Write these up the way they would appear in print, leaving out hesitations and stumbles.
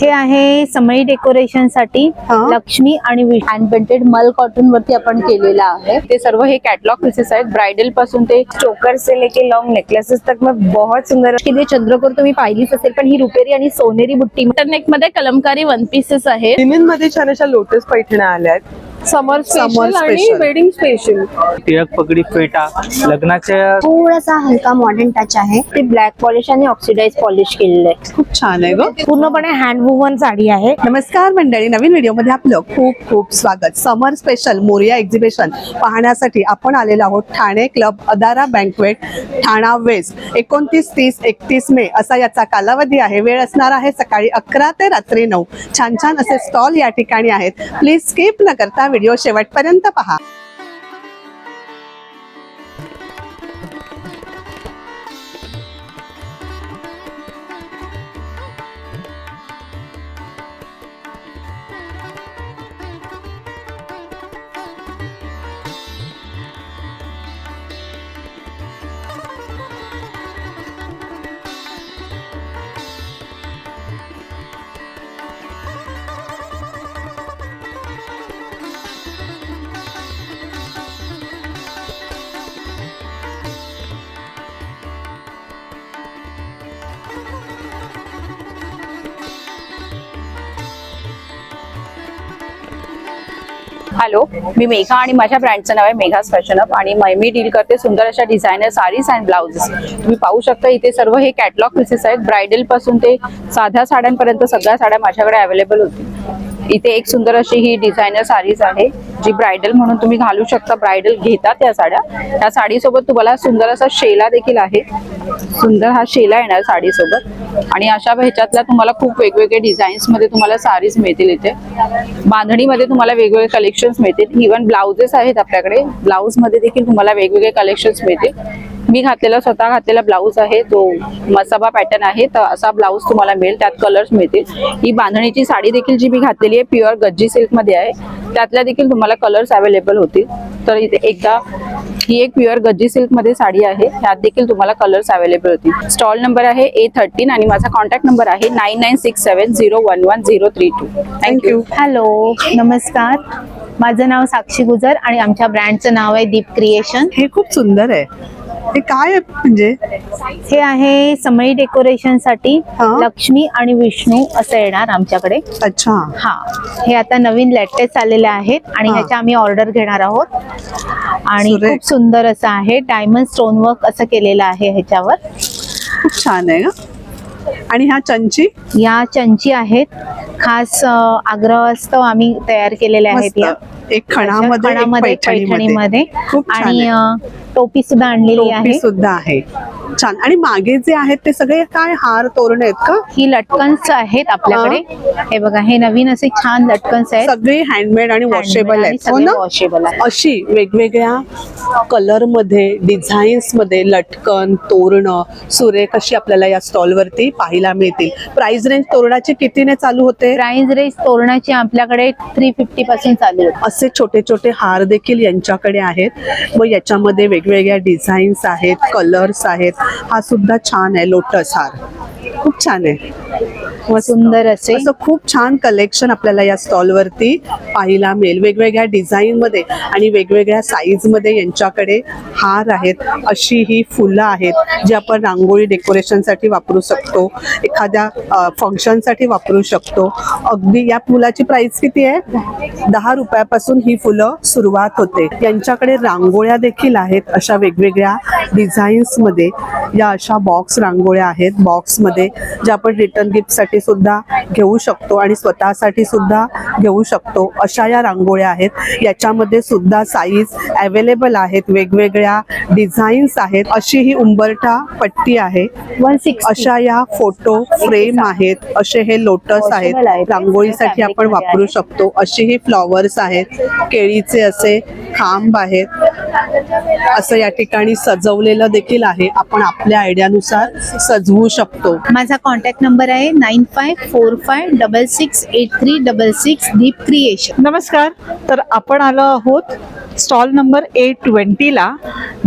हे आहे समई डेकोरेशन साठी लक्ष्मी आणि हँड पेंटेड मल कॉटन वरती आपण केलेला आहे। ते सर्व हे कॅटलॉग पीसेस आहेत, ब्राइडल पासून ते चोकर से लेके लॉन्ग नेकलेसेस तक में बहुत सुंदर हे चंद्रकोर तुम्ही पाहिलीच असेल, पण ही रुपेरी आणि सोनेरी बुट्टी नेक मध्ये कलमकारी वन पीसेस आहेत। लिनिन मध्ये छान अशा लोटस पैठण्या आल्या आहेत। समर स्पेशल आणि वेडिंग स्पेशल। टिळक पगडी फेटा लग्नाच्या थोडासा हलका मॉडर्न टच आहे। ते ब्लॅक पॉलिश आणि ऑक्सिडाइज पॉलिश केलेलं आहे। खूप छान आहे ग, पूर्णपणे हँड वुवन साडी आहे। नमस्कार मंडळी, नवीन व्हिडिओ मध्ये आपलं खूप खूप स्वागत। समर स्पेशल मोरिया एक्झिबिशन पाहण्यासाठी आपण आलेलो आहोत ठाणे क्लब अदारा बँकवेट ठाणा वेस्ट। 29, 30, 31 मे असा याचा कालावधी आहे। वेळ असणार आहे सकाळी 11 ते रात्री 9। छान छान असे स्टॉल या ठिकाणी आहेत। प्लीज स्किप न करता व्हिडिओ शेवटपर्यंत पहा। हॅलो, मी मेघा आणि माझ्या ब्रँडचं नाव आहे मेघास फॅशन अप आणि मी डील करते सुंदर अशा डिझायनर साडीज अँड ब्लाउजेस। तुम्ही पाहू शकता इथे सर्व हे कॅटलॉग पीसेस आहेत, ब्राइडल पासून ते साध्या साड्यांपर्यंत सगळ्या साड्या माझ्याकडे अवेलेबल होती। इथे एक सुंदर अशी ही डिझायनर साडीज आहे जी ब्राइडल म्हणून तुम्ही घालू शकता। ब्राइडल घेतात त्या साड्या। त्या साडी सोबत तुम्हाला सुंदर असा शेला देखील आहे। सुंदर हा शेला येणार साडी सोबत आणि अशा ह्याच्यातल्या तुम्हाला खूप वेगवेगळे डिझाईन्स मध्ये तुम्हाला साडीज मिळतील। इथे बांधणीमध्ये तुम्हाला वेगवेगळे कलेक्शन्स मिळतील। इव्हन ब्लाउजेस आहेत आपल्याकडे, ब्लाउज मध्ये देखील तुम्हाला वेगवेगळे कलेक्शन्स मिळतील। मी घातलेला स्वतः घातलेला ब्लाउज आहे, तो मसाबा पॅटर्न आहे, तर असा ब्लाउज तुम्हाला मिळेल। त्यात कलर्स मिळतील। ही बांधणीची साडी देखील जी मी घातलेली आहे प्युअर गज्जी सिल्क मध्ये आहे, त्यातल्या देखील तुम्हाला कलर्स अवेलेबल होतील। तर इथे एकदा ही एक प्युअर गज्जी सिल्क मध्ये साडी आहे, त्यात देखील तुम्हाला कलर्स अवेलेबल होतील। स्टॉल नंबर आहे A13 आणि माझा कॉन्टॅक्ट नंबर आहे 9967011032। थँक्यू। हॅलो, नमस्कार, माझं नाव साक्षी गुजर आणि आमच्या ब्रँडचं नाव आहे दीप क्रिएशन। हे खूप सुंदर आहे। हे काय आहे म्हणजे? हे आहे समई डेकोरेशन साठी लक्ष्मी आणि विष्णू असं येणार आमच्याकडे। अच्छा, हा, हे आता नवीन लेटेस्ट आलेले आहेत आणि ह्याच्या आम्ही ऑर्डर घेणार आहोत आणि खूप सुंदर असं आहे। डायमंड स्टोन वर्क असं केलेलं आहे ह्याच्यावर। खूप छान आहे। आणि ह्या चंची, या चंची आहेत, खास आग्रहस्तव आम्ही तयार केलेल्या आहेत। या एक खणामध्ये पैठणीमध्ये खूप आणि टोपी सुद्धा आणलेली आहे। सुद्धा आहे छान। आणि मागे जे आहेत ते सगळे काय हार तोरण आहेत का? ही लटकन्स आहेत आपल्याकडे। हे बघा, हे नवीन असे छान लटकन्स आहेत, सगळे हँडमेड आणि वॉशेबल आहेत, हो ना? वॉशेबल आहे। अशी वेगवेगळ्या कलर मध्ये, डिझाईन्स मध्ये लटकन, तोरण सुरेख अशी आपल्याला या स्टॉल वरती पाहायला मिळतील। प्राइस रेंज तोरणाची कितीने चालू होते? प्राइस रेंज तोरणाची आपल्याकडे 350 पासून चालू होते। असे छोटे छोटे हार देखील यांच्याकडे आहेत व याच्यामध्ये वेगवेगळ्या डिझाईन्स आहेत, कलर्स आहेत। हा सुद्धा छान आहे, लोटस हार खूप छान आहे। सुंदर असे असं खूप छान कलेक्शन आपल्याला या स्टॉल वरती पाहायला मिळेल। वेगवेगळ्या डिझाईन मध्ये आणि वेगवेगळ्या साईज मध्ये यांच्याकडे हार आहेत। अशी ही फुलं आहेत जी आपण रांगोळी डेकोरेशन साठी वापरू शकतो, एखाद्या फंक्शन साठी वापरू शकतो। अगदी या फुलाची प्राइस किती आहे? 10 रुपयापासून ही फुलं सुरुवात होते। यांच्याकडे रांगोळ्या देखील आहेत अशा वेगवेगळ्या डिझाईन्स मध्ये। या अशा बॉक्स रांगोळ्या आहेत, बॉक्स मध्ये ज्या आपण रिटर्न गिफ्ट साठी सुद्धा घेऊ शकतो आणि स्वतःसाठी सुद्धा घेऊ शकतो। अशा या रांगोळ्या आहेत। याच्यामध्ये सुद्धा साईज अवेलेबल आहेत, वेगवेगळ्या डिझाईन्स आहेत। अशी ही उंबरठा पट्टी आहे, 160। अशा या फोटो फ्रेम आहेत, असे हे लोटस आहेत, रांगोळीसाठी आपण वापरू शकतो। अशी ही फ्लॉवर्स आहेत, केळीचे असे खांब आहेत, असं या ठिकाणी सजवलेलं देखील आहे। आपण आपल्या आयडियानुसार सजवू शकतो। माझा कॉन्टॅक्ट नंबर आहे 9545668366 दीप क्रिएशन। नमस्कार, तर आपण आलो आहोत स्टॉल नंबर A20 ला,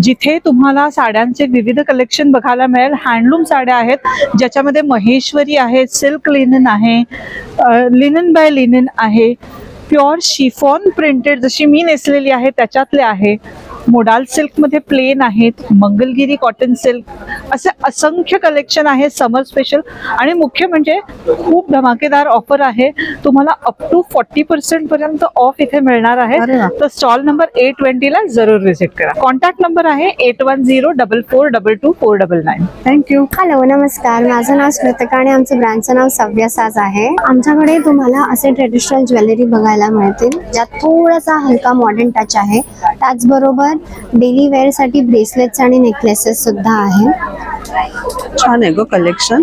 जिथे तुम्हाला साड्यांचे विविध कलेक्शन बघायला मिळेल. हँडलूम साड्या आहेत ज्याच्यामध्ये महेश्वरी आहे, सिल्क लिनन आहे, लिनन बाय लिनन आहे, प्युअर शिफॉन प्रिंटेड जशी मी नेसलेली आहे त्याच्यातले आहे, मोडाल सिल्कमध्ये प्लेन आहेत, मंगलगिरी कॉटन सिल्क, असे असंख्य कलेक्शन आहे समर स्पेशल. आणि मुख्य म्हणजे खूप धमाकेदार ऑफर आहे, तुम्हाला अप टू 40% पर्यंत ऑफ इथे मिळणार आहे. अरे वा. तर स्टॉल नंबर A20 ला जरूर व्हिजिट करा. कॉन्टॅक्ट नंबर आहे 8104422499. थँक्यू. हॅलो नमस्कार, माझं नाव स्मृतिका आणि आमचं ब्रँडचं नाव सव्यसाज आहे. आमच्याकडे तुम्हाला असे ट्रेडिशनल ज्वेलरी बघायला मिळतील ज्यात थोडासा हलका मॉडर्न टच आहे. त्याचबरोबर डेली वेअर साठी ब्रेसलेट्स आणि नेकलेसेस सुद्धा आहे. छान आहे ग कलेक्शन.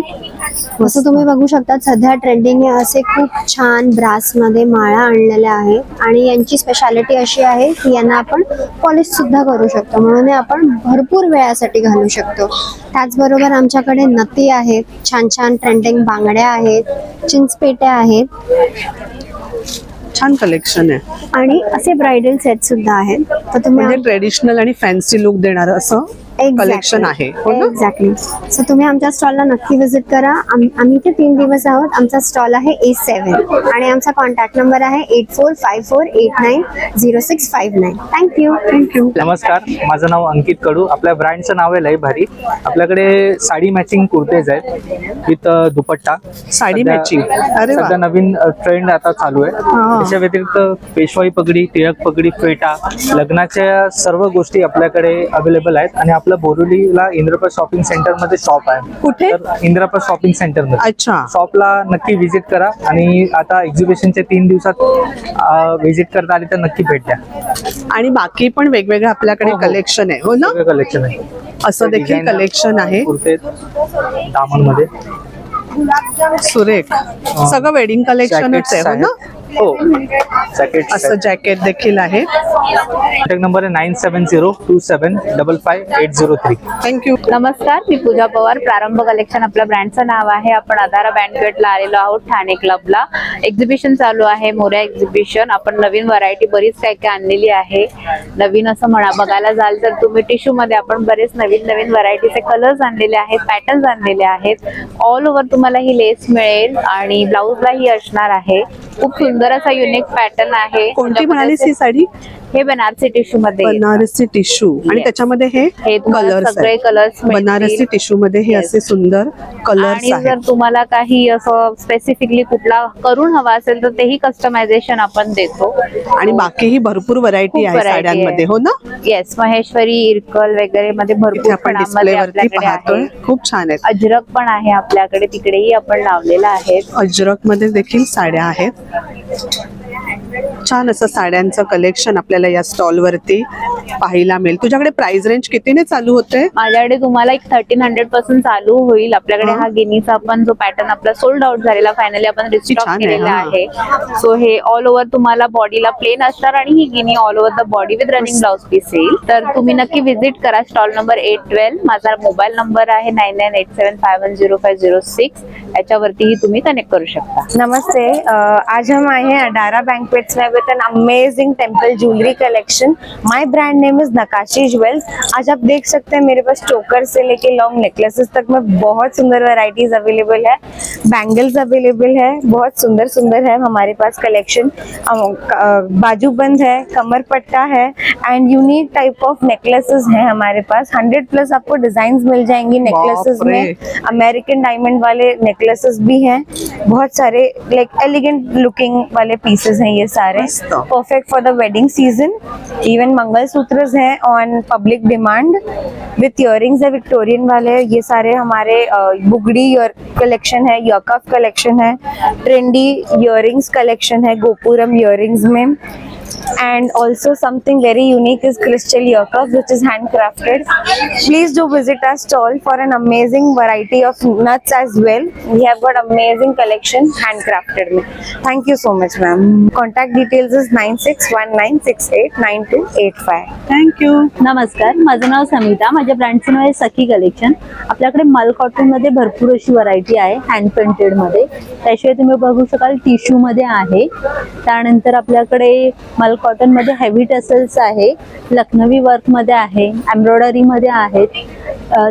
जसं तुम्ही बघू शकता सध्या ट्रेंडिंग असे खूप छान ब्रास मध्ये माळा आणलेल्या आहेत आणि यांची स्पेशालिटी अशी आहे की यांना आपण पॉलिश सुद्धा करू शकतो, म्हणून हे आपण भरपूर वेळासाठी घालू शकतो. त्याचबरोबर आमच्याकडे नथी आहेत, छान छान ट्रेंडिंग बांगड्या आहेत, चिंचपेट्या आहेत छान कलेक्शन आहे. आणि असे ब्रायडल सेट सुद्धा आहेत. तर तुम्ही म्हणजे ट्रेडिशनल आणि फॅन्सी लुक देणारं असं कलेक्शन आहे, हो ना? एक्झॅक्टली. सो तुम्ही आमच्या स्टॉलला नक्की व्हिजिट करा. आम्ही इथे 3 दिवस आहोत. आमचा स्टॉल आहे A7 आणि आमचा कॉन्टॅक्ट नंबर आहे 8454890659. थँक्यू. नमस्कार, माझं नाव अंकित कडू. आपल्या ब्रँडचं नाव आहे लय भारी. आपल्याकडे साडी मॅचिंग कुर्तेज आहेत विथ दुपट्टा. साडी सध्या- मॅचिंग. अरे वा. सध्या नवीन ट्रेंड आता चालू आहे. त्याच्या व्यतिरिक्त पेशवाई पगडी, टिळक पगडी, फेटा, लग्नाच्या सर्व गोष्टी आपल्याकडे अवेलेबल आहेत. आणि आपलं बोरिवलीला इंद्रप्रस्थ शॉपिंग सेंटर मध्ये शॉप आहे. कुठे? तर इंद्रप्रस्थ शॉपिंग सेंटर मध्ये. अच्छा. शॉपला नक्की व्हिजिट करा. आणि आता एक्झिबिशनच्या 3 दिवसात व्हिजिट करता आली तर नक्की भेट द्या. आणि बाकी पण वेगवेगळं आपल्याकडे हो, हो. कलेक्शन आहे, हो ना? कलेक्शन आहे. असं देखील Designer कलेक्शन आहे. कुर्ते दामन मध्ये सुरेख. सगळं वेडिंग कलेक्शनच आहे, हो ना? हो, जॅकेट. असं जॅकेट देखील आहे. कॉन्टॅक्ट नंबर आहे 9702755803. थँक्यू. नमस्कार, मी पूजा पवार. प्रारंभ कलेक्शन आपल्या ब्रँडचं नाव आहे. आपण अधारा बँकवेटला आलेलो आहोत, ठाणे क्लबला. एक्झिबिशन चालू आहे, मोऱ्या एक्झिबिशन. आपण नवीन व्हरायटी बरीच काय काय आणलेली आहे. नवीन असं म्हणा बघायला जाल तर तुम्ही टिश्यू मध्ये आपण बरेच नवीन नवीन व्हरायटीचे कलर्स आणलेले आहेत, पॅटर्न्स आणलेले आहेत. ऑल ओव्हर तुम्हाला ही लेस मिळेल आणि ब्लाउजला ही असणार आहे. खूप सुंदर असा युनिक पॅटर्न आहे. कोणती म्हणालीस ही साडी? हे बनारसी टिश्यू मध्ये बनारसी टिश्यू. आणि Yes. त्याच्यामध्ये हे हे तुम्हाला कलर्स सगळे आहेत. कलर्स बनारसी टिश्यू मध्ये हे Yes. असे सुंदर कलर्स आणि जर आहेत. तुम्हाला काही असं स्पेसिफिकली कुठला करून हवा असेल तर तेही कस्टमायझेशन आपण देतो. आणि बाकीही भरपूर व्हरायटी खूप आहे variety साड्यांमध्ये, हो ना? येस, महेश्वरी, इरकल वगैरे मध्ये इथे भरपूर आपण खणामध्ये डिस्प्ले वरती आपल्याकडे पाहतोय, आहे. खूप छान आहेत. अजरक पण आहे आपल्याकडे, तिकडेही आपण लावलेला आहे. अजरक मध्ये देखील साड्या आहेत. छान असं साड्यांचं कलेक्शन आपल्याला या स्टॉल वरती पाहायला मिळेल. तुझ्याकडे प्राइस रेंज कितीने चालू होते? माझ्याकडे तुम्हाला एक 1300 पासून चालू होईल. आपल्याकडे हा गिनीचा पण जो पॅटर्न आपला सोल्ड आउट झालेला फायनली आपण रिस्टॉक छान आहे, केलेला हा. आहे. सो हे ऑल ओव्हर तुम्हाला बॉडीला प्लेन असणार आणि ही गिनी all over the body with running blouse piece येईल. तर तुम्ही नक्की व्हिजिट करा स्टॉल नंबर A12. माझा मोबाईल नंबर आहे 9987510506. याच्यावरतीही तुम्ही कनेक्ट करू शकता. नमस्ते, आज हम आए हैं अडारा बैंक्वेट्स में विद an amazing temple jewellery collection. My brand name is नकाशी ज्वेल्स. आज आप देख सकते हैं मेरे पास चोकर से लेके लॉन्ग नेकलेसेस तक में बहुत सुंदर वैरायटीज अवेलेबल है. बैंगल्स अवेलेबल है, बहुत सुंदर सुंदर है हमारे पास कलेक्शन. बाजूबंद है, कमर पट्टा है end unique type of necklaces हैं हमारे पास. 100+ आपको डिजाइन मिल जाएंगी नेकलेसेस बाप रे. में. अमेरिकन डायमंड वाले नेकलेसेस भी हैं, बहुत सारे लाइक एलिगेंट लुकिंग वाले पीसेस हैं ये सारे. मस्त. Perfect for the wedding season. Even mangalsutras हैं on public demand with earrings है विक्टोरियन वाले. ये सारे हमारे बुगड़ी कलेक्शन है, यकफ कलेक्शन है, ट्रेंडी इयरिंग्स कलेक्शन है गोपुरम इयरिंग्स में. And also something very unique is crystal earcuff which is handcrafted. Please do visit our stall for an amazing variety of nuts as well. We have got amazing collection handcrafted में. Thank you so much ma'am. Contact details is 9619689285. Thank you. नमस्कार, माझं नाव समिता. माझ्या ब्रँडचं नाव आहे सखी collection. आपल्याकडे मल cotton मध्ये भरपूर अशी व्हरायटी आहे हँड पेंटेड मध्ये. त्याशिवाय तुम्ही बघू शकाल टिश्यू मध्ये आहे. त्यानंतर आपल्याकडे मल कॉटन मध्ये हेवी टसल्स आहे, लखनवी वर्क मध्ये आहे, एम्ब्रॉयडरी मध्ये आहेत.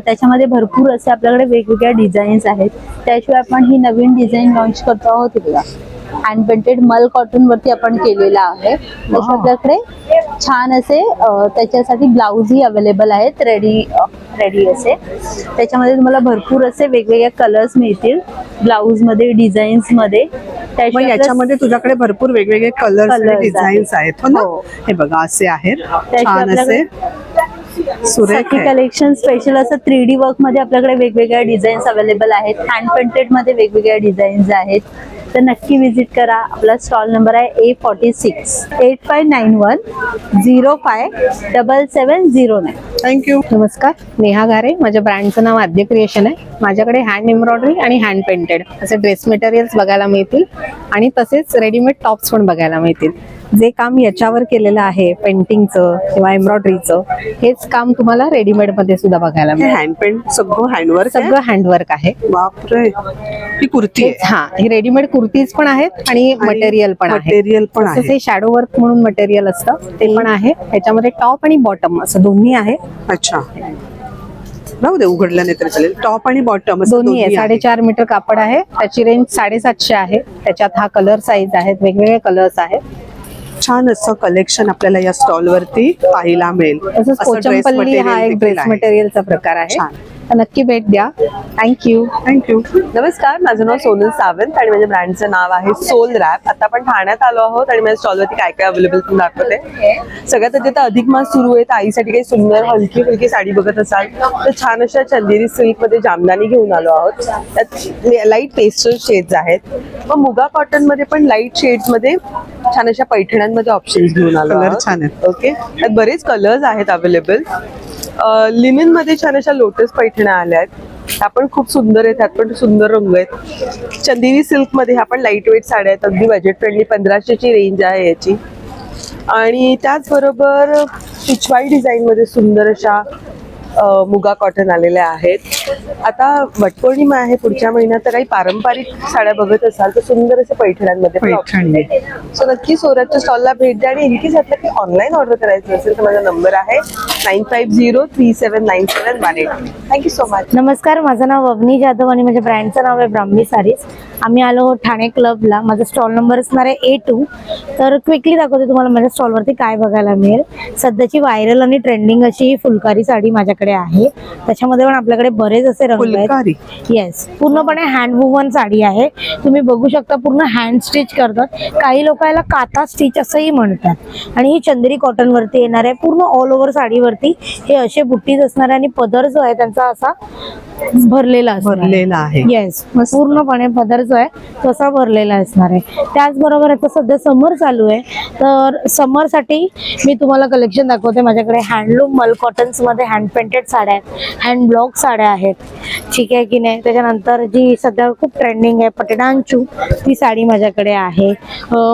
त्याच्यामध्ये भरपूर असे आपल्याकडे वेगवेगळ्या डिझाईन्स आहेत. त्याशिवाय आपण ही नवीन डिझाईन लॉन्च करतो आहोत बघा, हँड पेंटेड मल कॉटन वरती आपण केलेला आहे. तसे आपल्याकडे छान असे त्याच्यासाठी ब्लाऊजही अवेलेबल आहेत रेडी असे. त्याच्यामध्ये तुम्हाला भरपूर असे वेगवेगळे कलर्स मिळतील ब्लाऊज मध्ये, डिझाईन्स मध्ये. मग याच्यामध्ये तुझ्याकडे भरपूर वेगवेगळे कलर्स आणि Colours डिझाईन्स आहेत हो ना? हो. हे बघा असे आहेत त्याशिवाय छान असे सुरेख सखी आहे. कलेक्शन स्पेशल असं 3D वर्क मध्ये आपल्याकडे वेगवेगळ्या डिझाईन्स अवेलेबल आहेत. हँड पेंटेड मध्ये वेगवेगळ्या डिझाईन्स आहेत. तर नक्की विजिट करा. आपला स्टॉल नंबर आहे A46 8591057709. थँक्यू. नमस्कार, नेहा गारे. माझ्या ब्रँडचं नाव आद्य क्रिएशन आहे. माझ्याकडे हँड एम्ब्रॉयडरी आणि हँड पेंटेड असे ड्रेस मटेरियल्स बघायला मिळतील आणि तसेच रेडीमेड टॉप्स पण बघायला मिळतील. जे काम याच्यावर केलेलं आहे पेंटिंगचं किंवा एम्ब्रॉयडरीचं, हेच काम तुम्हाला रेडीमेड मध्ये सुद्धा बघायला हे मिळेल. हँड पेंट सगळं हँडवर्क सगळं हँडवर्क आहे. बापरे, ही कुर्ती आहे. हा, हे रेडीमेड कुर्तीज पण आहेत आणि मटेरियल पण आहे. मटेरियल पण तसंच आहे. हे शॅडो वर्क म्हणून मटेरियल असतं ते पण आहे. त्याच्यामध्ये टॉप आणि बॉटम असं दोन्ही आहे. अच्छा, राहू दे, उघडलं नाही तर चालेल. टॉप आणि बॉटम दोन्ही आहे. 4.5 मीटर कापड आहे. त्याची रेंज 750 आहे. त्याच्यात हा कलर साईज आहेत, वेगवेगळे कलर्स आहेत. छान असं कलेक्शन आपल्याला या स्टॉल वरती पाहायला मिळेल. तसंच असं dress पोचमपल्ली हा material एक देखील ड्रेस आहे. मटेरियलचा प्रकार आहे. छान. तर नक्की भेट द्या. थँक्यू. थँक्यू. नमस्कार, माझं नाव सोनल सावंत आणि माझ्या ब्रँडचं नाव आहे सोल रॅप. आता आपण ठाण्यात आलो आहोत आणि माझ्या स्टॉलवरती काय काय अवेलेबल तुम्ही दाखवते. सगळ्यात आधी आता अधिक मास सुरू आहे, तर आईसाठी काही सुंदर हलकी फुलकी साडी बघत असाल तर छान अशा चंदेरी सिल्क मध्ये जामदानी घेऊन आलो आहोत. त्यात लाईट पेस्टल शेड्स आहेत. मग मुगा कॉटन मध्ये पण लाईट शेड्स मध्ये छान अशा पैठण्यांमध्ये ऑप्शन्स घेऊन आलो Colour आहोत. छान आहेत. ओके, त्यात बरेच कलर्स आहेत अवेलेबल. लिनिन मध्ये छान अशा लोटस पैठण्या आल्या आहेत. ह्या पण खूप सुंदर आहेत, ह्यात पण सुंदर रंग आहेत. चंदेरी सिल्क मध्ये ह्या पण लाईट वेट साड्या आहेत, अगदी बजेट फ्रेंडली. 1500 ची रेंज आहे याची. आणि त्याचबरोबर पिचवाई डिझाईन मध्ये सुंदर अशा मुगा कॉटन आलेल्या आहेत. आता वटपौर्णिमा आहे पुढच्या महिन्यात, तर काही पारंपरिक साड्या बघत असाल तर सुंदर असे पैठण्यांमध्ये पण option आहेत. सो नक्की सोराच्या स्टॉलला भेट द्या. आणि इनकेस आपल्याला काही ऑनलाईन ऑर्डर करायचं असेल तर माझा नंबर आहे 9503797118. Thank you so much. नमस्कार, माझं नाव अवनी जाधव आणि माझ्या ब्रँडचं नाव आहे ब्राह्मी सारीज. आम्ही आलो आहोत ठाणे क्लबला. माझा स्टॉल नंबर असणार आहे A2. तर क्विकली दाखवते तुम्हाला माझ्या स्टॉलवरती काय बघायला मिळेल. सध्याची व्हायरल आणि ट्रेंडिंग अशी ही फुलकारी साडी माझ्याकडे आहे. त्याच्यामध्ये पण आपल्याकडे बरेच असे रंग फुलकारी. आहेत. येस, पूर्णपणे हँड वुवन साडी आहे. तुम्ही बघू शकता पूर्ण हँड स्टिच करतात. काही लोक याला काता स्टिच असंही म्हणतात. आणि ही चंदेरी कॉटन वरती येणार आहे. पूर्ण ऑल ओव्हर साडीवरती हे असे बुट्टीज असणार आहे आणि पदर जो आहे त्यांचा असा भरलेला आहे. येस, पूर्णपणे पदर जो आहे तसा भरलेला असणार आहे. त्याचबरोबर आता सध्या समर चालू आहे, तर समर साठी मी तुम्हाला कलेक्शन दाखवते. माझ्याकडे हँडलूम मल कॉटन्स मध्ये हँड पेंटेड साड्या आहेत, हँड ब्लॉक साड्या आहेत. ठीक आहे की नाही. त्याच्यानंतर जी सध्या खूप ट्रेंडिंग आहे पटडांचू, ती साडी माझ्याकडे आहे.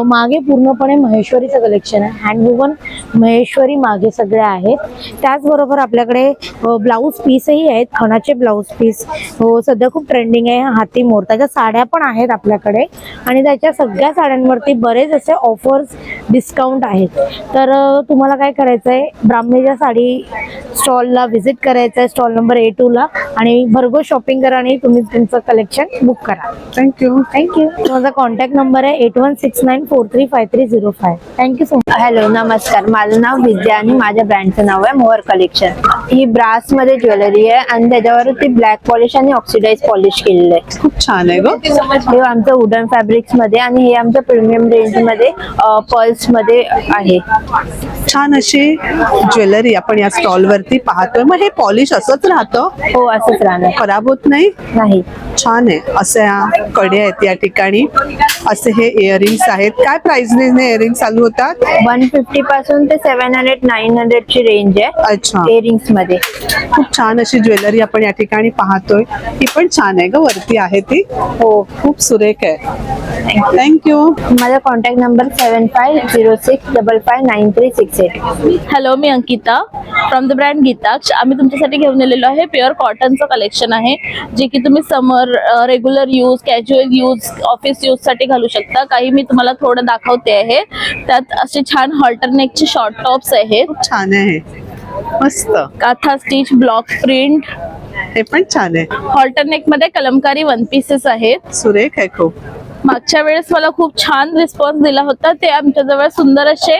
मागे पूर्णपणे महेश्वरीचं कलेक्शन आहे. हँड वुवन महेश्वरी मागे सगळे आहेत. त्याचबरोबर आपल्याकडे ब्लाऊज पीसही आहेत, खणाचे ब्लाऊज पीस सध्या खूप ट्रेंडिंग आहे. हाती मोर त्याच्या साड्या पण आहेत आपल्याकडे. आणि त्याच्या सगळ्या साड्यांवरती बरेच असे ऑफर्स, डिस्काउंट आहेत. तर तुम्हाला काय करायचं आहे, ब्राह्मीच्या साडी स्टॉलला व्हिजिट करायचं आहे, स्टॉल नंबर A2 ला. आणि भरघोस शॉपिंग करा आणि तुम्ही तुमचं कलेक्शन बुक करा. थँक्यू. थँक्यू. माझा कॉन्टॅक्ट नंबर आहे 8169435305. Thank you so much. हॅलो, नमस्कार. माझं नाव विद्या आणि माझ्या ब्रँडचं नाव आहे मोहर कलेक्शन. ही ब्रास मध्ये ज्वेलरी आहे आणि त्याच्यावर ती ब्लॅक पॉलिश आणि ऑक्सिडाइज पॉलिश केलेलं आहे. खूप छान आहे ग. हे आमचं वुडन फॅब्रिक्स मध्ये आणि हे आमचं प्रीमियम रेंज मध्ये पर्ल्स मध्ये आहे. छान अशी ज्वेलरी आपण या स्टॉल वरती पाहतोय. मग हे पॉलिश असंच राहतं? हो, असंच राहणार. खराब होत नाही? नाही. छान आहे. अशा कडे आहेत या ठिकाणी. असे हे इयरिंग्स आहेत. काय प्राइसने इयरिंग चालू होतात? 150 पासून ते 700-900 ची रेंज आहे. अच्छा, इयरिंग्स मध्ये. खूप छान अशी ज्वेलरी आपण या ठिकाणी पाहतोय. ही पण छान आहे ग, वरती आहे ती. हो, खूप सुरेख आहे. थँक्यू. माझा कॉन्टॅक्ट नंबर 7506559368. हॅलो, मी Ankita from the brand Geetaksh. आम्ही तुमच्यासाठी घेऊन आलेलो आहे प्युअर कॉटनचं कलेक्शन आहे, जे की तुम्ही summer, regular use, casual use, office use साठी घालू शकता. काही मी तुम्हाला थोडं दाखवते आहे. त्यात असे छान हॉल्टरनेकचे शॉर्ट टॉप्स आहेत. खूप छान आहे, मस्त. काथा स्टिच, ब्लॉक प्रिंट, हे पण छान आहे, हॉल्टरनेक मध्ये कलमकारी वन पीसेस आहेत. सुरेख आहे खूप. मागच्या वेळेस मला खूप छान रिस्पॉन्स दिला होता. ते आमच्या जवळ सुंदर असे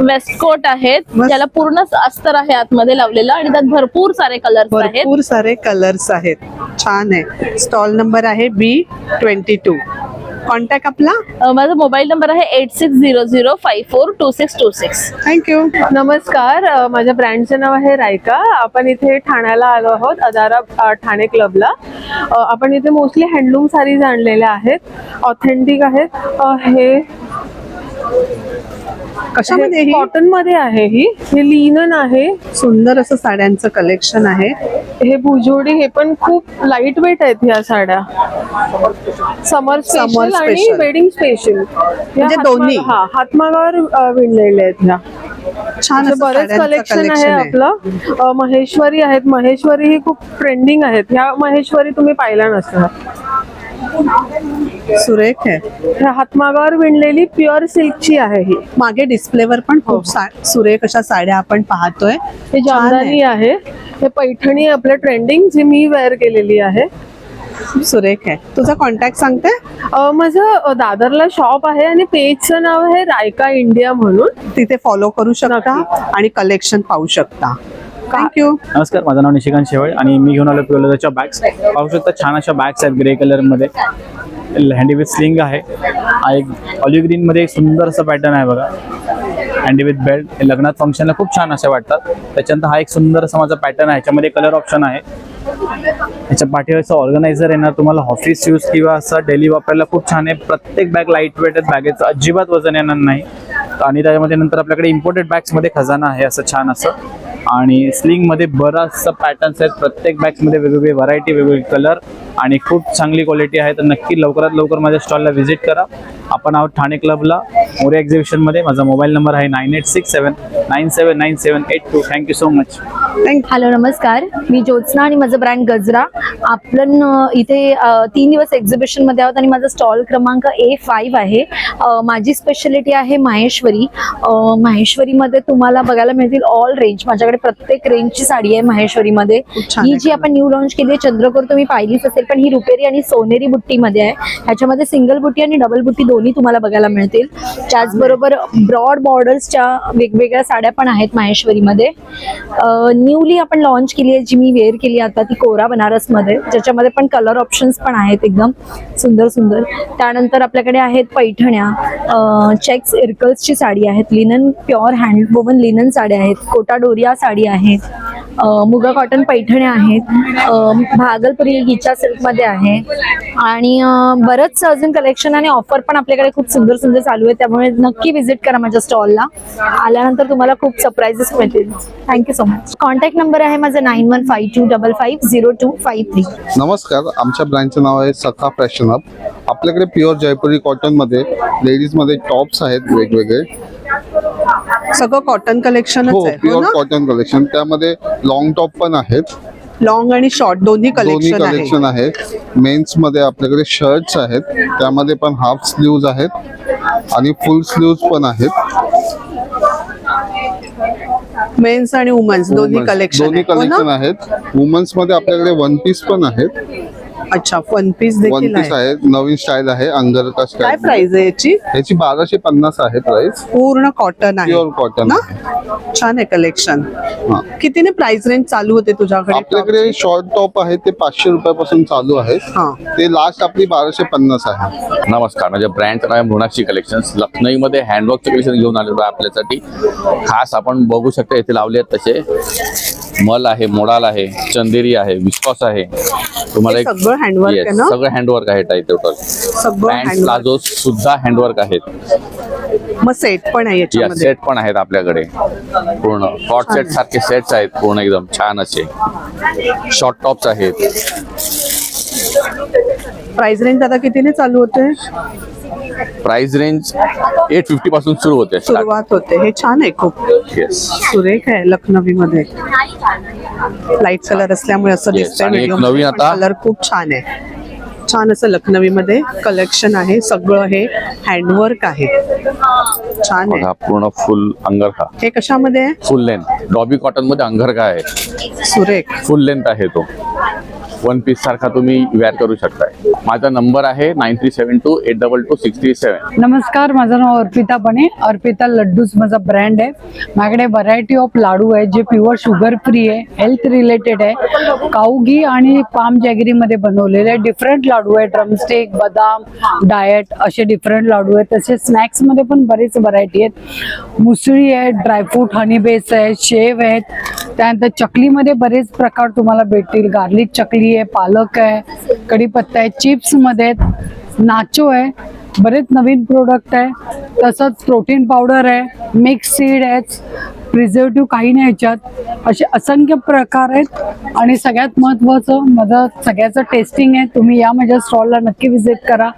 वेस्टकोट आहेत, मस्त. ज्याला पूर्ण अस्तर आहे आतमध्ये लावलेलं आणि त्यात भरपूर सारे कलर्स आहेत. भरपूर सारे कलर्स आहेत, छान आहे. स्टॉल नंबर आहे B22. कॉन्टॅक्ट आपला? माझा मोबाईल नंबर आहे 8600542626. थँक्यू. नमस्कार, माझ्या ब्रँडचं नाव आहे रायका. आपण इथे ठाण्याला आलो आहोत, अदारा ठाणे क्लबला. आपण इथे मोस्टली हँडलूम साडीज आणलेल्या आहेत, ऑथेंटिक आहेत. हे कशामध्ये ही? कॉटन मध्ये आहे. हे लिनन आहे. सुंदर असं साड्यांचं कलेक्शन आहे. हे भुजोडी, हे पण खूप लाईट वेट आहेत ह्या साड्या. समर स्पेशल आणि special. वेडिंग स्पेशल, म्हणजे दोन्ही? हातमागावर विणलेले आहेत ह्या. छान असं असं बरेच साड्यांचं कलेक्शन आहे collection आपलं. महेश्वरी आहेत. महेश्वरी ही खूप ट्रेंडिंग आहेत. ह्या महेश्वरी तुम्ही पाहिला नसणार. सुरेख आहे. ह्या हातमागावर विणलेली प्युअर सिल्कची आहे ही. मागे डिस्प्लेवर पण खूप सुरेख अशा साड्या आपण पाहतोय. हे जामदानी आहे. हे पैठणी आपलं ट्रेंडिंग, जी मी वेअर केलेली आहे. खूप सुरेख आहे. तुझा कॉन्टॅक्ट सांगते? माझं दादरला शॉप आहे आणि पेजचं नाव आहे रायका इंडिया म्हणून. तिथे फॉलो करू शकता आणि कलेक्शन पाहू शकता. थँक्यू. नमस्कार, माझं नाव निशिकांत शेवाळे आणि मी घेऊन आलो प्युअरच्या बॅग्स. पाहू शकता छान अशा बॅग्स आहेत ग्रे कलर मध्ये. हँडी विथ स्लिंग आहे. हा एक ऑलिव्ह ग्रीन मध्ये एक सुंदर असा पॅटर्न आहे बघा. हँडी विथ बेल्ट. हे लग्नात फंक्शनला खूप छान असे वाटतात. त्याच्यानंतर हा एक सुंदर असा माझा पॅटर्न आहे. ह्याच्यामध्ये कलर ऑप्शन आहे. ह्याच्या पाठीवरचं ऑर्गनायझर येणार तुम्हाला ऑफिस यूज किंवा असं डेली वापरायला खूप छान आहे. प्रत्येक बॅग लाईट वेट आहेत. बॅगेचं अजिबात वजन येणार नाही. आणि त्याच्यामध्ये नंतर आपल्याकडे इम्पोर्टेड बॅग्स मध्ये खजाना आहे असं छान असं. आणि स्लिंग मध्ये बराचसा पॅटर्न्स आहेत. प्रत्येक बॅग्स मध्ये वेगवेगळी व्हरायटी, वेगवेगळे कलर आणि खूप चांगली क्वालिटी आहे. तर नक्की लवकरात लवकर माझ्या स्टॉलला व्हिजिट करा. आपण आहोत ठाणे क्लबला, मोरे एक्झिबिशन मध्ये. माझा मोबाईल नंबर आहे 9867979782. Thank you so much. हॅलो, नमस्कार. मी ज्योत्स्ना आणि माझं ब्रँड गजरा. आपण इथे 3 दिवस एक्झिबिशन मध्ये आहोत आणि माझा स्टॉल क्रमांक A5 आहे. माझी स्पेशालिटी आहे माहेश्वरी. माहेश्वरीमध्ये तुम्हाला बघायला मिळतील ऑल रेंज. माझ्याकडे प्रत्येक रेंजची साडी आहे माहेश्वरीमध्ये. ही जी आपण न्यू लॉन्च केली आहे चंद्रकोर, तुम्ही पाहिलीच असेल, पण ही रुपेरी आणि सोनेरी बुट्टीमध्ये आहे. ह्याच्यामध्ये सिंगल बुट्टी आणि डबल बुट्टी दोन्ही तुम्हाला बघायला मिळतील. त्याचबरोबर ब्रॉड बॉर्डर्सच्या वेगवेगळ्या साड्या पण आहेत माहेश्वरीमध्ये. न्यूली आपण लॉन्च केली आहे, जी मी वेअर केली आता, ती कोरा बनारसमध्ये, ज्याच्यामध्ये पण कलर ऑप्शन्स पण आहेत एकदम सुंदर सुंदर. त्यानंतर आपल्याकडे आहेत पैठण्या, चेक्स इरकल्सची साडी आहेत, linen pure hand woven linen साड्या आहेत, कोटा डोरिया साडी आहेत, मुगा कॉटन पैठण्या आहेत, भागलपुरी गिचा सिल्कमध्ये आहे आणि बरंच अजून कलेक्शन आणि ऑफर पण आपल्याकडे खूप सुंदर सुंदर चालू आहे. त्यामुळे नक्की व्हिजिट करा माझ्या स्टॉलला. आल्यानंतर तुम्हाला खूप सरप्राइजेस मिळतील. Thank you so much. Contact number आहे माझा 9152550253. नमस्कार, आमच्या ब्रँडचं नाव आहे सखा फॅशन हब. आपल्याकडे प्युअर जयपुरी कॉटन मध्ये लेडीज मध्ये टॉप्स आहेत वेगवेगळे. सगळं कॉटन कलेक्शन हो, प्युअर कॉटन कलेक्शन. त्यामध्ये लॉंग टॉप पण आहेत. लॉंग आणि शॉर्ट दोन्ही कलेक्शन आहे. मेन्स मध्ये आपल्याकडे शर्ट्स आहेत. त्यामध्ये पण हाफ स्लीव्ज आहेत आणि फुल स्लीव्ज पण आहेत. मेन्स आणि वुमन्स दोन्ही कलेक्शन आहेत. वुमन्स मध्ये आपल्याकडे वन पीस पण आहेत. अच्छा, वन पीस देखील आहे. नवीन स्टाईल आहे, अंगरका स्टाईल. काय प्राइस आहे याची? 1250 आहे प्राइस. पूर्ण कॉटन आहे, प्युअर कॉटन. छान आहे कलेक्शन. कितीने प्राइस रेंज चालू होते तुझ्याकडे? आपल्याकडे शॉर्ट टॉप आहे ते 500 रुपयापासून चालू आहे. ते लास्ट आपली 1250 आहे. नमस्कार, माझ्या ब्रँडचं नाव आहे मृणाक्षी कलेक्शन्स. लखनईमध्ये हँडवर्कचे कलेक्शन घेऊन आलेलो आहे आपल्यासाठी. खास आपण बघू शकता इथे लावले आहेत तसे मल आहे, मोडाल आहे, चंदेरी आहे, विस्कॉस आहे. तुम्हाला एक सगळं हँडवर्क आहे ना? सगळं हँडवर्क आहे टोटल. पॅन्ट प्लाझो सुद्धा हँडवर्क आहेत. मग सेट पण आहे याच्यामध्ये? सेट पण आहेत आपल्याकडे. पूर्ण कॉट सेट सारखे सेट्स आहेत, पूर्ण एकदम छान असे. शॉर्ट टॉप्स आहेत. प्राइस रेंज आता कितीने चालू होते? प्राइस रेंज 850 पासून सुरू होते, सुरुवात होते. हे छान आहे, खूप सुरेख आहे. लखनवी मध्ये लाईट कलर असल्यामुळे असं दिसतंय. नवीन आता कलर खूप छान आहे. छान असं लखनवीमध्ये कलेक्शन आहे. सगळं हे हँडवर्क आहे. छान आहे. बघा पूर्ण फुल अंगरखा. हे कशामध्ये आहे? फुल लेंथ डॉबी कॉटन मध्ये अंगरखा आहे. सुरेख. फुल लेंथ आहे तो. वन पीस सारखा तुम्ही वेअर करू शकताय. माझा नंबर आहे 9372822637. नमस्कार, माझं नाव अर्पिता बने. अर्पिता लड्डूज माझा ब्रँड आहे. माझ्याकडे व्हरायटी ऑफ लाडू आहे जे प्युअर शुगर फ्री आहे, हेल्थ रिलेटेड आहे. काऊ घी आणि पाम जॅगरीमध्ये बनवलेले डिफरंट लाडू आहे. ड्रमस्टिक, बदाम, डाएट असे डिफरंट लाडू आहेत. तसेच स्नॅक्समध्ये पण बरेच व्हरायटी आहेत. मुसळी आहे, ड्रायफ्रूट हनी बेस आहे, शेव आहेत. त्यानंतर चकलीमध्ये बरेच प्रकार तुम्हाला भेटतील. गार्लिक चकली आहे, पालक आहे, कढीपत्ता आहे, चिप्स मध्ये नाचो आहे, बरेच नवीन प्रोडक्ट आहे. तसंच प्रोटीन पावडर आहे, मिक्स सीड आहेत, प्रिझर्वेटिव्ह काही नाही ह्याच्यात. असे असंख्य प्रकार आहेत. आणि सगळ्यात महत्त्वाचं माझं सगळ्याचं टेस्टिंग आहे. तुम्ही या माझ्या स्टॉलला नक्की व्हिजिट करा,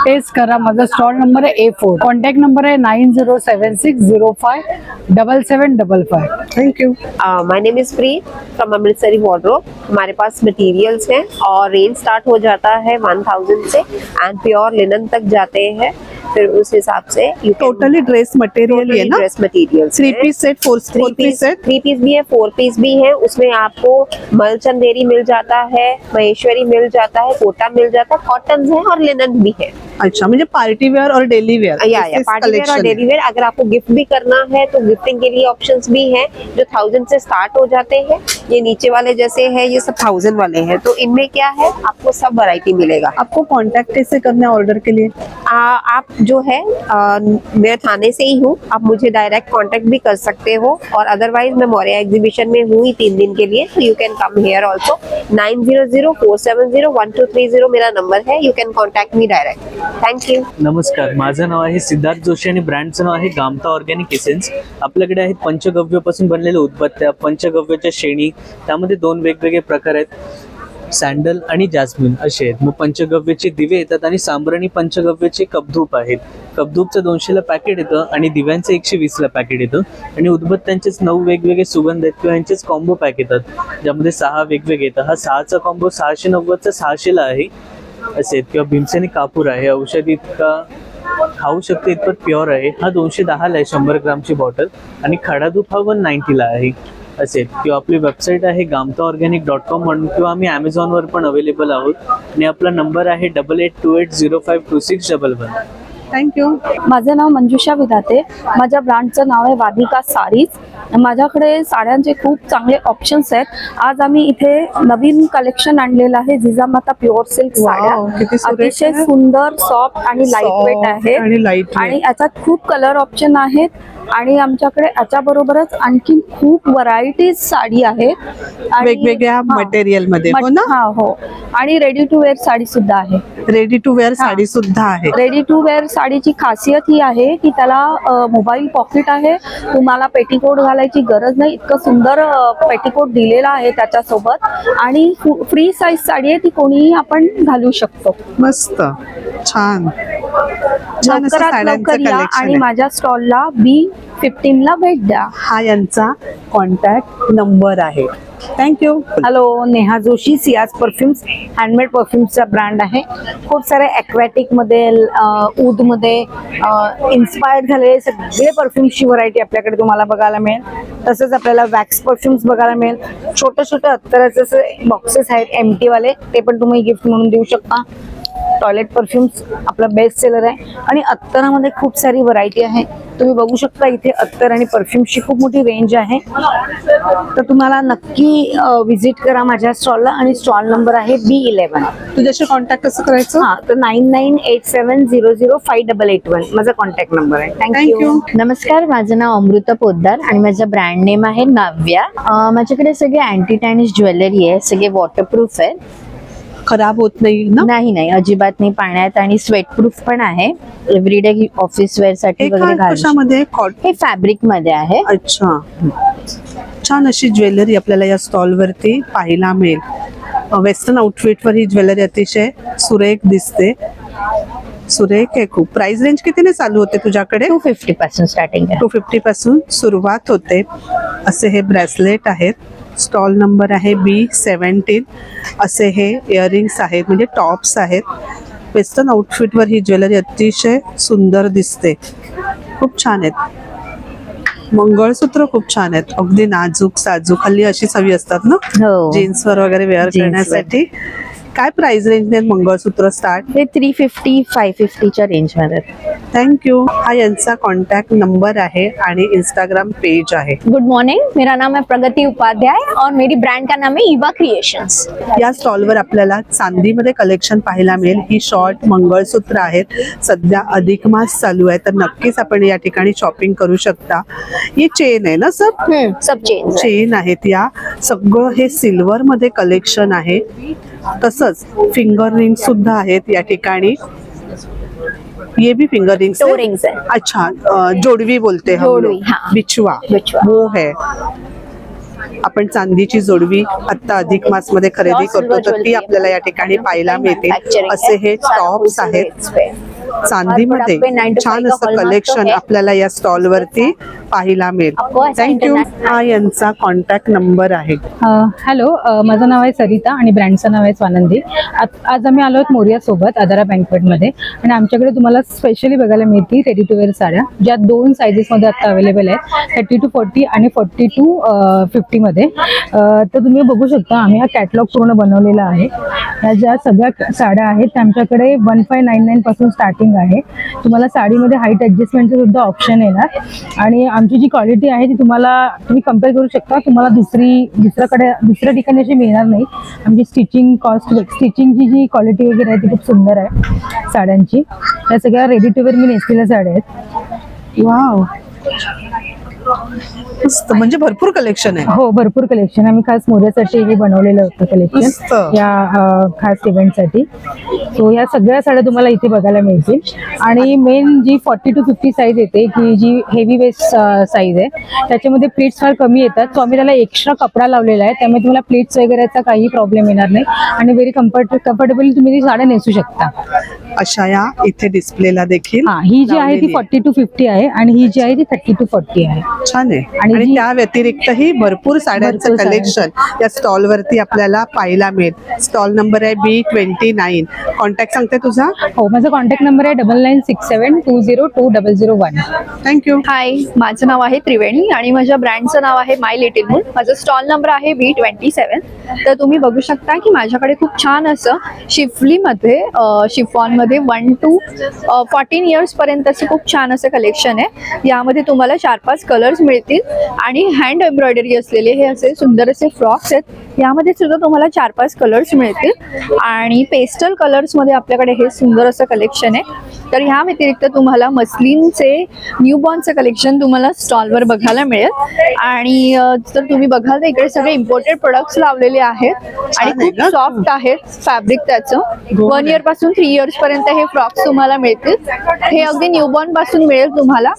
टेस्ट करा. माझा स्टॉल नंबर आहे A4. कॉन्टॅक्ट नंबर आहे 9076057755. Thank you. My name is pre from Amritsari wardrobe. हमारे पास मटेरियल्स हैं और रेंज स्टार्ट हो जाता है 1000 से एंड प्योर लिनन तक जाते हैं. फिर उस हिसाब से टोटली ड्रेस मटेरियल है ना? Dress material 3 piece set, 4 piece set, 3 piece भी है, 4 पीस भी है. उसमें आपको मल चंदेरी मिल जाता है, महेश्वरी मिल जाता है, कोटा मिल जाता है, कॉटन है और लिनन भी है. अच्छा, म्हणजे पार्टी वेयर और डेली वेयर. या पार्टी वेयर और डेली वेयर. अगर आपको गिफ्ट भी करना है तो गिफ्टिंग के लिए ऑप्शंस भी हैं जो 1000 से स्टार्ट हो जाते हैं. ये नीचे वाले जैसे हैं ये सब 1000 वाले हैं. तो इनमें क्या है, आपको सब वैरायटी मिलेगा. आपको कांटेक्ट कैसे करना है ऑर्डर के लिए? आप जो है मैं थाने से ही हूँ, आप मुझे डायरेक्ट कांटेक्ट भी कर सकते हो. और अदरवाइज मैं मौर्या एग्जीबिशन में हूँ 3 दिन के लिए. तो you can come here also. 9004701230 मेरा नंबर है. You can contact me direct. Thank you. नमस्कार, माझं नाव आहे सिद्धार्थ जोशी आणि ब्रँडचं नाव आहे गामता ऑर्गॅनिक एसेन्स. आपल्याकडे आहेत पंचगव्यपासून बनलेल्या उदबत्त्या, पंचगव्याच्या शेणी. त्यामध्ये 2 वेगवेगळे प्रकार आहेत, सॅन्डल आणि जास्मिन असे आहेत. मग पंचगव्याचे दिवे येतात आणि सांब्राणी पंचगव्याचे कपधूप आहेत. कपधूपचं 200ला पॅकेट येतं आणि दिव्यांचं 120ला पॅकेट येतं. आणि उदबत्त्यांचेच 9 वेगवेगळे सुगंध आहेत किंवा यांचेच कॉम्बो पॅक येतात ज्यामध्ये 6 वेगवेगळे येतात. हा 6चा कॉम्बो 690चा 600ला आहे असे आहेत. किंवा भीमसेनी कापूर आहे, औषधी इतका खाऊ शकते इतपत प्युअर आहे. हा 210ला आहे 100 ग्रामची बॉटल. आणि खडाधूप हा 190ला आहे असे. किंवा आपली वेबसाईट आहे gamtaorganic.com म्हणून, किंवा आम्ही ॲमेझॉनवर पण अवेलेबल आहोत. आणि आपला नंबर आहे 8828052611. थँक्यू. माझं नाव मंजुषा विधाते. माझ्या ब्रँडचं नाव आहे वाधिका साडीज. माझ्याकडे साड्यांचे खूप चांगले ऑप्शन्स आहेत. आज आम्ही इथे नवीन कलेक्शन आणलेलं आहे, जिजामाता प्युअर सिल्क साड्या. अतिशय सुंदर, सॉफ्ट आणि लाईट वेट आहे. आणि याच्यात खूप कलर ऑप्शन आहेत. आणि आमच्याकडे याच्या बरोबरच आणखी खूप व्हरायटीज साडी आहेत वेगवेगळ्या मटेरियल मध्ये. हो ना? हा, हो. आणि रेडी टू वेअर साडी सुद्धा आहे. रेडी टू वेअर साडी सुद्धा आहे. रेडी टू वेअर साडीची खासियत ही आहे की त्याला मोबाईल पॉकेट आहे. तुम्हाला पेटीकोट घालायची गरज नाही. इतकं सुंदर पेटीकोट दिलेला आहे त्याच्यासोबत. आणि फ्री साईज साडी आहे, ती कोणीही आपण घालू शकतो. मस्त, छान. लवकरात लवकर या आणि माझ्या स्टॉलला B15ला भेट द्या. हा यांचा कॉन्टॅक्ट नंबर आहे. Thank you. Hello, Neha Joshi. Siyaz perfumes handmade परफ्युम्सचा ब्रँड आहे. खूप सारे ॲक्वॅटिक मध्ये, ऊद मध्ये इन्स्पायर्ड झालेले सगळे परफ्युम्सची व्हरायटी आपल्याकडे तुम्हाला बघायला मिळेल. तसंच आपल्याला वॅक्स परफ्युम्स बघायला मिळेल. छोटे छोटे अत्तराचे बॉक्सेस आहेत एम्प्टी वाले, ते पण तुम्ही गिफ्ट म्हणून देऊ शकता. टॉयलेट परफ्युम्स आपला बेस्ट सेलर आहे. आणि अत्तरामध्ये खूप सारी व्हरायटी आहे. तुम्ही बघू शकता इथे अत्तर आणि परफ्युम्सची खूप मोठी रेंज आहे. तर तुम्हाला नक्की विजिट करा माझ्या स्टॉलला. आणि स्टॉल नंबर आहे B11. तुझ्याशी कॉन्टॅक्ट कसं करायचं? हा, तर 9987005881 माझा कॉन्टॅक्ट नंबर आहे. थँक्यू. नमस्कार, माझं नाव अमृता पोद्दार आणि माझं ब्रँड नेम आहे नाव्या. माझ्याकडे सगळे अँटी टॅनिश ज्वेलरी आहे. सगळे वॉटरप्रूफ आहे, खराब होत नाही ना? नाही, अजिबात नाही. पाण्यात आणि स्वेट प्रूफ पण आहे. एव्हरीडे ऑफिस वेअर साठी वगैरे कशामध्ये? हे फॅब्रिक मध्ये आहे. अच्छा, छान अशी ज्वेलरी आपल्याला या स्टॉल वरती पाहायला मिळेल. वेस्टर्न आउटफिट वर ही ज्वेलरी अतिशय सुरेख दिसते. सुरेख आहे खूप. प्राइस रेंज कितीने चालू होते तुझ्याकडे? 250 पासून स्टार्टिंग आहे. 250 पासून सुरुवात होते. असे हे ब्रेसलेट आहेत. स्टॉल नंबर आहे B17. असे हे इयरिंग्स आहेत, म्हणजे टॉप्स आहेत. वेस्टर्न आउटफिटवर ही ज्वेलरी अतिशय सुंदर दिसते. खूप छान आहेत. मंगळसूत्र खूप छान आहेत, अगदी नाजूक साजूक. हल्ली अशीच हवी असतात ना जीन्सवर वगैरे वेअर करण्यासाठी. काय प्राइस रेंज आहेत मंगळसूत्र स्टार्ट? हे 350 550च्या रेंजमध्ये. Thank you. हा यांचा कॉन्टैक्ट नंबर है आणि इंस्टाग्राम पेज है. गुड मॉर्निंग, मेरा नाम है प्रगति उपाध्याय और मेरी ब्रांड का नाम है ईवा क्रिएशंस. या स्टॉलवर आपल्याला चांदीमध्ये कलेक्शन पाहायला मिळेल. ही शॉर्ट मंगळसूत्र आहेत. सध्या अधिक मास चालू आहे, तर नक्कीच आपण या ठिकाणी शॉपिंग करू शकता. ये चेन आहे ना सब चेन आहेत. या सगळं हे सिल्वर मध्ये कलेक्शन आहे. तसंच फिंगर रिंग सुद्धा आहेत या ठिकाणी. ये भी फिंगर रिंग्स है. अच्छा, जोडवी बोलते हम जोडवी, लोग. हाँ. बिछवा वो है. आपण चांदीची जोडवी आता अधिक मास मध्ये खरेदी करतो, तर ती आपल्याला या ठिकाणी पाहायला मिळते. असे हे टॉप्स आहेत चांदीमध्ये. छान असं कलेक्शन आपल्याला या स्टॉल वरती पाहायला मिळेल. थँक्यू. हा यांचा कॉन्टॅक्ट नंबर आहे. हॅलो, माझं नाव आहे सरिता आणि ब्रँडचं नाव आहे स्वानंदी. आज आम्ही आलो आहोत मोरिया सोबत आधारा बँकवेटमध्ये, आणि आमच्याकडे तुम्हाला स्पेशली बघायला मिळतील रेडी टू वेअर साड्या, ज्या 2 सायझेसमध्ये आता अवेलेबल आहेत, 30 to 40 आणि 40 to 50 मध्ये. तर तुम्ही बघू शकता, आम्ही हा कॅटलॉग पूर्ण बनवलेला आहे. ह्या ज्या सगळ्या साड्या आहेत त्या आमच्याकडे 1599 पासून स्टार्टिंग आहे. तुम्हाला साडीमध्ये हाईट ॲडजस्टमेंटचं सुद्धा ऑप्शन येणार, आणि आमची जी क्वालिटी आहे ती तुम्ही कम्पेअर करू शकता. तुम्हाला दुसऱ्या ठिकाणी अशी मिळणार नाही. आमची स्टिचिंगची जी क्वालिटी वगैरे आहे ती खूप सुंदर आहे साड्यांची. त्या सगळ्या रेडी टू वेअर मी नेसलेल्या साड्या आहेत. वाव, म्हणजे भरपूर कलेक्शन आहे. हो, भरपूर कलेक्शन. आम्ही खास मोर्यासाठी हे बनवलेलं होतं कलेक्शन या खास इव्हेंटसाठी. सो या सगळ्या साड्या तुम्हाला इथे बघायला मिळतील. आणि मेन जी 40 to 50 साईज येते, की जी हेवी वेस्ट साईज आहे, त्याच्यामध्ये प्लेट्स फार कमी येतात. सो आम्ही त्याला एक्स्ट्रा कपडा लावलेला आहे, त्यामुळे तुम्हाला प्लेट्स वगैरेचा काही प्रॉब्लेम येणार नाही, आणि व्हेरी कम्फर्टेबली तुम्ही ती साड्या नेसू शकता. अशा या इथे डिस्प्लेला देखील. ही जी आहे ती 40 to 50 आहे, आणि ही जी आहे ती 30 to 40 आहे. छान आहे. आणि त्या व्यतिरिक्तही भरपूर साड्यांचं कलेक्शन या स्टॉल वरती आपल्याला पाहायला मिळेल. स्टॉल नंबर आहे B29. कॉन्टॅक्ट सांगते तुझा? हो, माझा कॉन्टॅक्ट नंबर आहे 9967202001. थँक्यू. हाय, माझं नाव आहे त्रिवेणी आणि माझ्या ब्रँडचं नाव आहे माय लिटिल मून. माझं स्टॉल नंबर आहे B27. तर तुम्ही बघू शकता की माझ्याकडे खूप छान असं शिफलीमध्ये शिफॉनमध्ये 1 to 14 इयर्स पर्यंत असं खूप छान असं कलेक्शन आहे. यामध्ये तुम्हाला 4-5 कलर्स मिळतील, आणि हँड एम्ब्रॉयडरी असलेले हे असे सुंदर असे फ्रॉक्स आहेत. यामध्ये सुद्धा तुम्हाला 4-5 कलर्स मिळतील, आणि पेस्टल कलर्स मध्ये आपल्याकडे हे सुंदर असं कलेक्शन आहे. तर ह्या व्यतिरिक्त तुम्हाला मस्लिनचे न्यूबॉर्नचं कलेक्शन तुम्हाला स्टॉलवर बघायला मिळेल. आणि जर तुम्ही बघाल तर इकडे सगळे इम्पोर्टेड प्रोडक्ट्स लावलेले आहेत आणि खूप सॉफ्ट आहेत फॅब्रिक त्याचं. 1 इयर पासून 3 इयर्स पर्यंत हे फ्रॉक्स तुम्हाला मिळतील. हे अगदी न्यूबॉर्न पासून मिळेल तुम्हाला,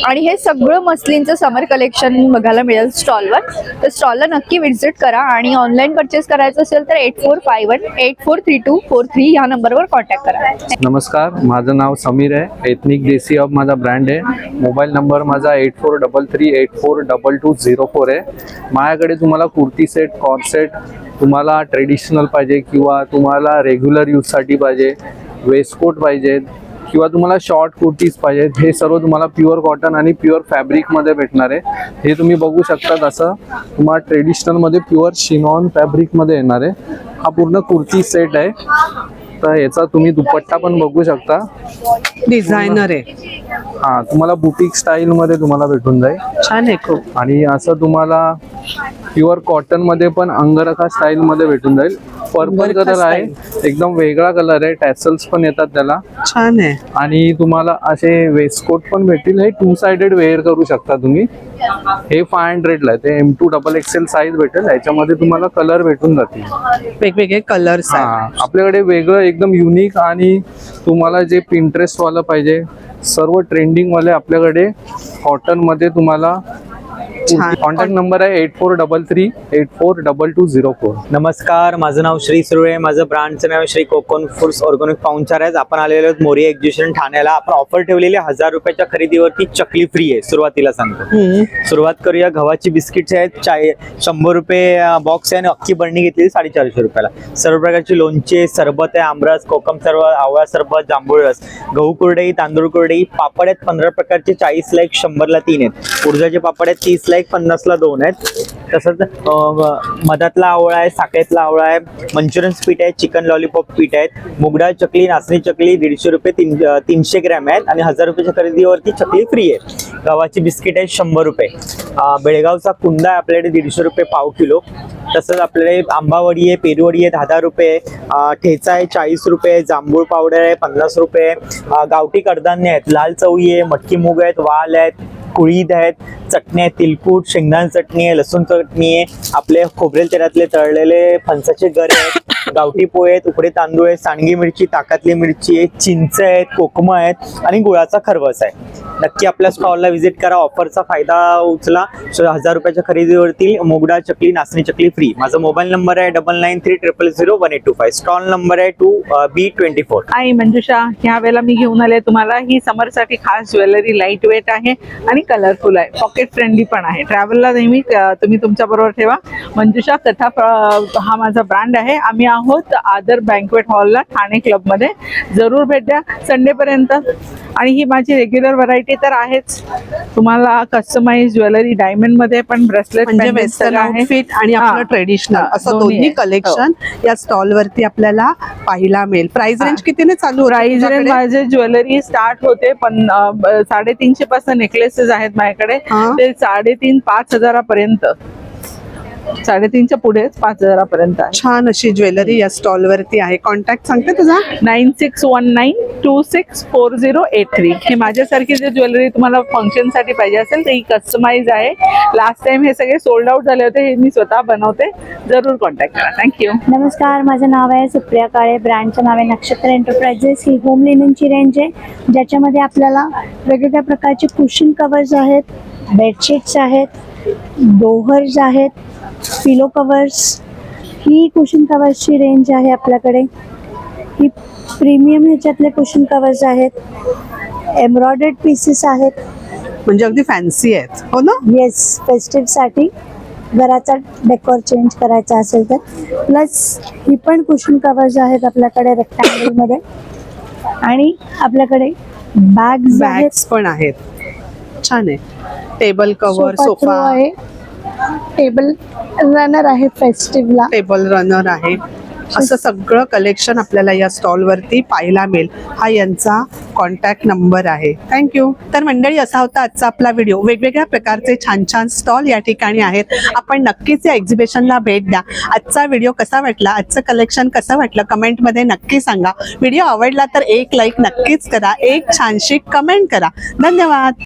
आणि हे सगळं मस्लिनचं समर कलेक्शन बघायला मिळेल स्टॉलवर. तर स्टॉलला नक्की व्हिजिट करा, आणि ऑनलाईन परचेस करायचं असेल तर 8451843243 या नंबरवर कॉन्टॅक्ट करा. नमस्कार, माझं नाव समीर आहे. एथनिक देसी हब माझा ब्रँड आहे. मोबाईल नंबर माझा 8433842204 आहे. माझ्याकडे तुम्हाला कुर्ती सेट, कॉर्ड सेट, तुम्हाला ट्रेडिशनल पाहिजे किंवा तुम्हाला रेग्युलर यूजसाठी पाहिजे, वेस्टकोट पाहिजेत किंवा तुम्हाला शॉर्ट कुर्तीज पाहिजेत, हे सर्व तुम्हाला प्युअर कॉटन आणि प्युअर फॅब्रिकमध्ये भेटणार आहे. हे तुम्ही बघू शकता. तसं तुम्हाला ट्रेडिशनलमध्ये प्युअर शिनॉन फॅब्रिकमध्ये येणार आहे. हा पूर्ण कुर्ती सेट आहे. तर याचा तुम्ही दुपट्टा पण बघू शकता. डिझायनर आहे. हा, तुम्हाला बुटीक स्टाईल मध्ये तुम्हाला भेटून जाईल. छान आहे खूप. आणि असं तुम्हाला प्युअर कॉटन मध्ये पण अंगरखा स्टाईल मध्ये भेटून जाईल. पर्पल कलर आहे, एकदम वेगळा कलर आहे. टॅसल्स पण येतात त्याला. छान आहे. आणि तुम्हाला असे वेस्टकोट पण भेटतील. हे 2 साइडेड वेअर करू शकता तुम्ही. हे 500 ला आहे. ते M2 XXL साईज भेटेल. याच्यामध्ये तुम्हाला कलर भेटून जातील, वेगवेगळे कलर्स. आपल्याकडे वेगळं एकदम युनिक, आणि तुम्हाला जे पिंटरेस्ट वाला पाहिजे सर्व ट्रेंडिंग वाले आपल्याकडे कॉटन मध्ये तुम्हाला कॉन्टॅक्ट नंबर आहे 8433842204. नमस्कार, माझं नाव श्री सुरळे, माझं ब्रँडचं नाव श्री कोकण फूड्स ऑर्गॅनिक पाहुणचार आहे. आपण आलेलो आहोत मोरिया एक्झिबिशन ठाण्याला. आपण ऑफर ठेवलेली 1000 रुपयाच्या खरेदीवरती चकली फ्री आहे. सुरुवातीला सांगतो, सुरुवात करूया. गव्हाची बिस्किट्स आहेत 100 रुपये बॉक्स आहे आणि अख्खी बरणी घेतलेली 450 रुपयाला. सर्व प्रकारची लोणचे, सरबत आहे, आमरस, कोकम सरबत, आवळा सरबत, जांभूळ रस, गहू कुरडई, तांदूळ कुरडई, पापड आहेत 15 प्रकारचे, 40ला 1, 100ला 3 आहेत. उडदाचे पापड आहेत 30ला 1, 50ला 2 आहेत. तसंच मधातला आवळा आहे, साखरेतला आवळा आहे, मंचुरियन पीठ आहे, चिकन लॉलीपॉप पीठ आहेत, मुगडाळ चकली, नाचणी चकली 150 रुपये 300 ग्रॅम आहेत आणि 1000 रुपयाच्या खरेदीवरती चकली फ्री आहे. गव्हाची बिस्किट आहे 100 रुपये. बेळगावचा कुंदा आहे आपल्याकडे 150 रुपये पाव किलो. तसंच आपल्याकडे आंबावडी आहे, पेरूवडी आहे 10 रुपये, ठेचा आहे 40 रुपये, जांभूळ पावडर आहे 50 रुपये, गावठी कडधान्य आहेत, लाल चवळी आहे, मटकी मूग आहेत, वाल आहेत, कुळीद आहेत, चटणी आहे, तिलकूट, शेंगदाणा चटणी आहे, लसूण चटणी आहे, आपले खोबरेल तेलातले तळलेले फणसाचे गरे आहेत, गावठी पोहे आहेत, उकडे तांदूळ आहेत, सांडगी मिरची, ताकातली मिरची आहे, चिंच आहेत, कोकम आहेत आणि गुळाचा खरवस आहे. नक्की आपल्या स्टॉलला व्हिजिट करा, ऑफरचा फायदा उचला. 1000 रुपयाच्या खरेदीवरती मुगडाळ चकली, नाचणी चकली फ्री. माझा मोबाईल नंबर आहे 9930001825. स्टॉल नंबर आहे 2B24. आई मंजुषा, ह्या वेळेला मी घेऊन आले तुम्हाला ही समरसाठी खास ज्वेलरी. लाईट वेट आहे आणि कलरफुल आहे, पॉकेट फ्रेंडली पण आहे. ट्रॅव्हलला नेहमी तुम्ही तुमच्या बरोबर ठेवा. मंजुषा कथा हा माझा ब्रँड आहे. आम्ही आहोत आदर बँकवेट हॉलला, ठाणे क्लबमध्ये. जरूर भेट द्या संडे पर्यंत. आणि ही माझी रेग्युलर व्हरायटी तर आहेच. तुम्हाला कस्टमाइज ज्वेलरी डायमंड मध्ये पण, ब्रेसलेट म्हणजे वेस्टर्न आउटफिट आणि आपलं ट्रेडिशनल असं दोन्ही कलेक्शन या स्टॉल वरती आपल्याला पाहायला मिळेल. प्राइस रेंज कितीने चालू? प्राइस रेंज माझे ज्वेलरी स्टार्ट होते 350 पासून नेकलेसेस आहेत माझ्याकडे, ते 3,500-5 हजारापर्यंत. 3,500च्या पुढे 5,000 पर्यंत. छान अशी ज्वेलरी या स्टॉल वरती आहे. कॉन्टॅक्ट सांगते तुझा? 9619264083. हे माझ्यासारखी जर ज्वेलरी तुम्हाला फंक्शन साठी पाहिजे असेल तर ही कस्टमाइज आहे. लास्ट टाइम हे सगळे सोल्ड आउट झाले होते, हे मी स्वतः बनवते. जरूर कॉन्टॅक्ट करा. थँक्यू. नमस्कार, माझं नाव आहे सुप्रिया काळे. ब्रँडचं नाव आहे नक्षत्र एंटरप्राइजेस. ही होम लिननची रेंज आहे, ज्याच्यामध्ये आपल्याला वेगवेगळ्या प्रकारचे कुशन कवर्स आहेत, बेडशीट्स आहेत, डोहर्स आहेत, पिलो कवर्स. ही कुशन कवर्सची रेंज आहे आपल्याकडे. ही प्रीमियम ह्याच्यातले कुशन कवर्स आहेत. एम्ब्रॉयडर्ड पीसेस आहेत, म्हणजे अगदी फॅन्सी आहेत, हो ना? येस, फेस्टिव्हसाठी घराचा डेकोर चेंज करायचा असेल तर. प्लस ही पण कुशन कवर्स आहेत आपल्याकडे रेक्टँगलमध्ये. आणि आपल्याकडे बॅग्स पण आहेत. छान आहे. टेबल कव्हर, सोफा आहे, टेबल रनर आहे, फेस्टिव्हला टेबल रनर आहे. असं सगळं कलेक्शन आपल्याला या स्टॉल वरती पाहायला मिळेल. हा यांचा कॉन्टॅक्ट नंबर आहे. थँक्यू. तर मंडळी, असा होता आजचा आपला व्हिडिओ. वेगवेगळ्या प्रकारचे छान छान स्टॉल या ठिकाणी आहेत. आपण नक्कीच या एक्झिबिशनला भेट द्या. आजचा व्हिडिओ कसा वाटला, आजचं कलेक्शन कसं वाटलं, कमेंटमध्ये नक्की सांगा. व्हिडिओ आवडला तर एक लाईक नक्कीच करा, एक छानशी कमेंट करा. धन्यवाद.